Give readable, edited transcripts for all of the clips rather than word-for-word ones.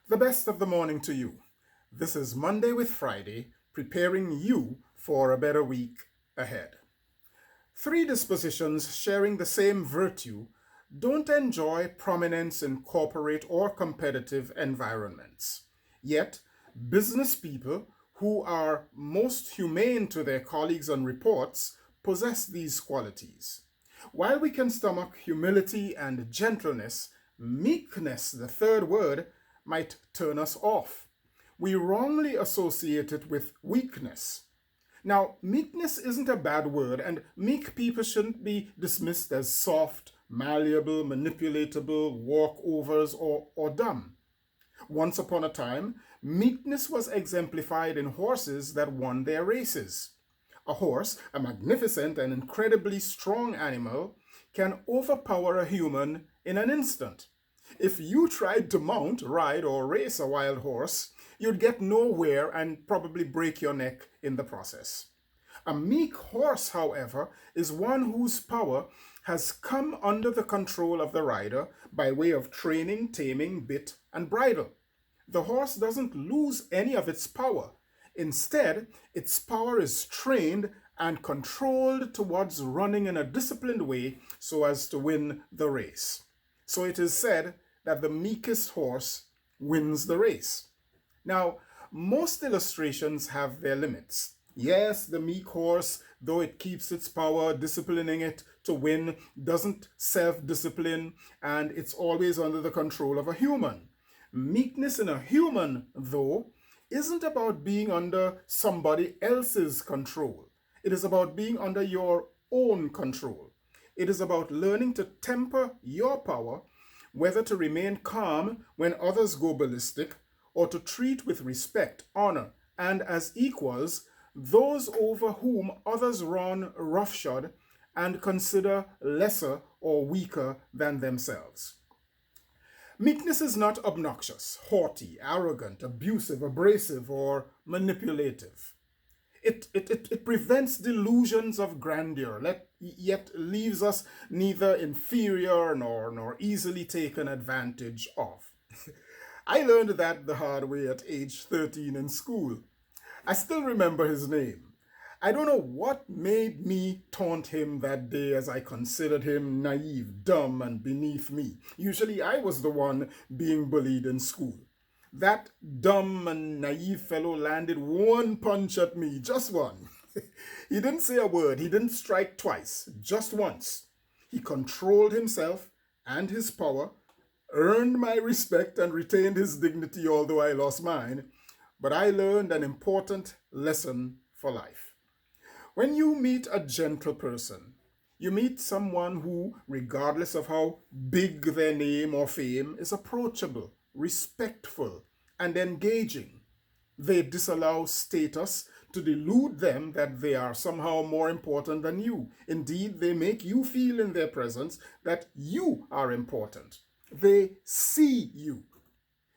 The best of the morning to you. This is Monday with Friday, preparing you for a better week ahead. Three dispositions sharing the same virtue don't enjoy prominence in corporate or competitive environments. Yet, business people who are most humane to their colleagues and reports possess these qualities. While we can stomach humility and gentleness, meekness, the third word, might turn us off. We wrongly associate it with weakness. Now, meekness isn't a bad word, and meek people shouldn't be dismissed as soft, malleable, manipulatable, walkovers, or dumb. Once upon a time, meekness was exemplified in horses that won their races. A horse, a magnificent and incredibly strong animal, can overpower a human in an instant. If you tried to mount, ride, or race a wild horse, you'd get nowhere and probably break your neck in the process. A meek horse, however, is one whose power has come under the control of the rider by way of training, taming, bit, and bridle. The horse doesn't lose any of its power. Instead, its power is trained and controlled towards running in a disciplined way so as to win the race. So it is said that the meekest horse wins the race. Now, most illustrations have their limits. Yes, the meek horse, though it keeps its power, disciplining it to win, doesn't self-discipline, and it's always under the control of a human. Meekness in a human, though, isn't about being under somebody else's control. It is about being under your own control. It is about learning to temper your power, whether to remain calm when others go ballistic, or to treat with respect, honor, and as equals those over whom others run roughshod and consider lesser or weaker than themselves. Meekness is not obnoxious, haughty, arrogant, abusive, abrasive, or manipulative. It prevents delusions of grandeur, yet leaves us neither inferior nor easily taken advantage of. I learned that the hard way at age 13 in school. I still remember his name. I don't know what made me taunt him that day, as I considered him naive, dumb, and beneath me. Usually I was the one being bullied in school. That dumb and naive fellow landed one punch at me, just one. He didn't say a word, he didn't strike twice, just once. He controlled himself and his power, earned my respect and retained his dignity, although I lost mine. But I learned an important lesson for life. When you meet a gentle person, you meet someone who, regardless of how big their name or fame, is approachable, respectful, and engaging. They disallow status to delude them that they are somehow more important than you. Indeed, they make you feel in their presence that you are important. They see you.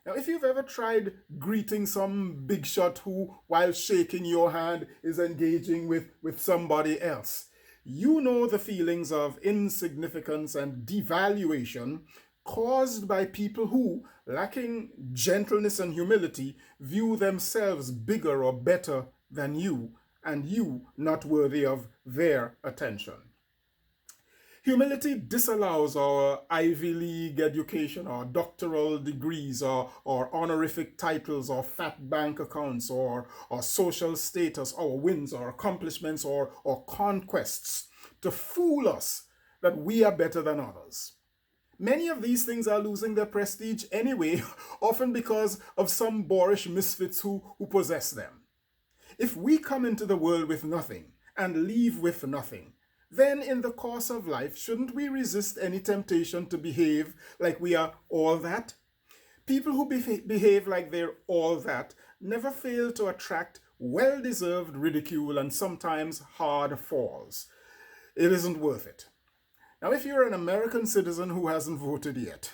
Now, if you've ever tried greeting some big shot who, while shaking your hand, is engaging with somebody else, you know the feelings of insignificance and devaluation caused by people who, lacking gentleness and humility, view themselves bigger or better than you, and you not worthy of their attention. Humility disallows our Ivy League education or doctoral degrees or honorific titles or fat bank accounts or social status or wins or accomplishments or conquests to fool us that we are better than others. Many of these things are losing their prestige anyway, often because of some boorish misfits who possess them. If we come into the world with nothing and leave with nothing, then in the course of life, shouldn't we resist any temptation to behave like we are all that? People who behave like they're all that never fail to attract well-deserved ridicule and sometimes hard falls. It isn't worth it. Now, if you're an American citizen who hasn't voted yet,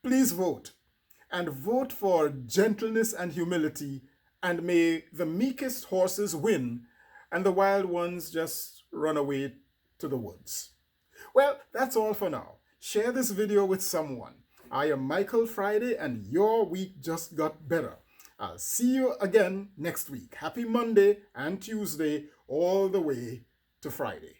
please vote. And vote for gentleness and humility, and may the meekest horses win and the wild ones just run away to the woods. Well, that's all for now. Share this video with someone. I am Michael Friday, and your week just got better. I'll see you again next week. Happy Monday and Tuesday, all the way to Friday.